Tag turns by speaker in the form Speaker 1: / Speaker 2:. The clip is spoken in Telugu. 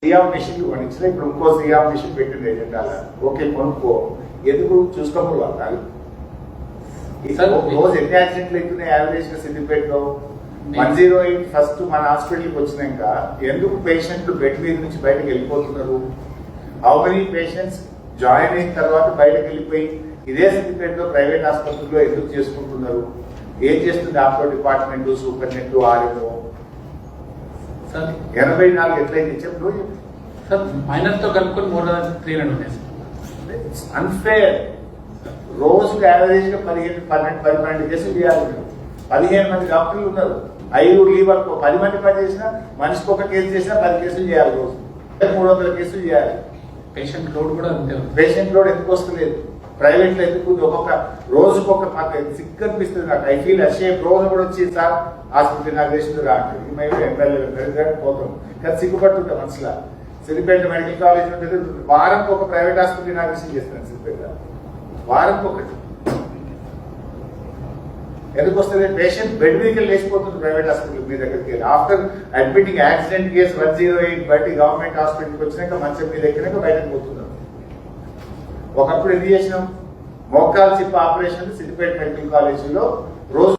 Speaker 1: సియామ్ మిషన్ కొనిచ్చిన ఇప్పుడు ఇంకో సియామ్ మిషన్ పెట్టింది ఎజెండాల ఓకే కొనుక్కో ఎందుకు చూసుకోమని వాళ్ళు రోజు ఎన్ని యాక్సిడెంట్లు అవుతున్నాయి యావరేజ్ గా సిద్దిపేటలో 108 ఫస్ట్ మన హాస్పిటల్కి వచ్చినాక ఎందుకు పేషెంట్లు బెడ్ మీద నుంచి బయటకు వెళ్ళిపోతున్నారు? హౌ మెనీ పేషెంట్స్ జాయిన్ అయిన తర్వాత బయటకు వెళ్ళిపోయి ఇదే సిద్దిపేటలో ప్రైవేట్ ఆసుపత్రుల్లో ఎందుకు చేసుకుంటున్నారు? ఏం చేస్తుంది ఆఫ్లో డిపార్ట్మెంట్ సూపరింటెండెంట్ ఆర్ఎంఓ? 84 ఎట్లయితే చెప్పు
Speaker 2: సార్ మైనర్ తో కలుపుకొని 300 ఉన్నాయి సార్.
Speaker 1: అన్ఫేర్. రోజుకు యావరేజ్ గా 12 కేసులు చేయాలి. 15 మంది డాక్టర్లు ఉన్నారు, 5 లీవ్ అనుకో 10 మంది పని చేసినా మనిషికి ఒక కేసు చేసినా 10 కేసులు చేయాలి. రోజు 300 కేసులు చేయాలి.
Speaker 2: పేషెంట్ లోడ్ కూడా అంతే.
Speaker 1: పేషెంట్ లోడ్ ఎందుకు వస్తలేదు? ప్రైవేట్ లో ఎందుకు ఒక్కొక్క రోజుకు ఒక సిక్ అనిపిస్తుంది నాకు. I feel ashamed. రోజు కూడా వచ్చి సార్ హాస్పిటల్ నాకు చేసింది రా అంటే మేము ఎమ్మెల్యే పోతాం కానీ సిగ్గుపడుతుంటాం మనసులో. సిద్దిపేట మెడికల్ కాలేజ్ ఉంటుంది, వారంకి ఒక ప్రైవేట్ హాస్పిటల్ ఇనాగ్రేషన్ చేస్తాను సిద్దిపేట, వారంకి ఒకటి. ఎందుకు వస్తుంది? పేషెంట్ బెడ్ మీదకి లేచిపోతుంది ప్రైవేట్ హాస్పిటల్ మీ దగ్గరికి వెళ్ళి. ఆఫ్టర్ అడ్మిటింగ్ యాక్సిడెంట్ కేసు 108 బయట గవర్నమెంట్ హాస్పిటల్కి వచ్చినాక మంచం మీద ఎక్కినాక బయటకు పోతున్నారు. ఒకప్పుడు ఎందుకు చేసినాం? మోకాల్ చిప్ ఆపరేషన్ సిద్దిపేట మెడికల్ కాలేజీలో రోజు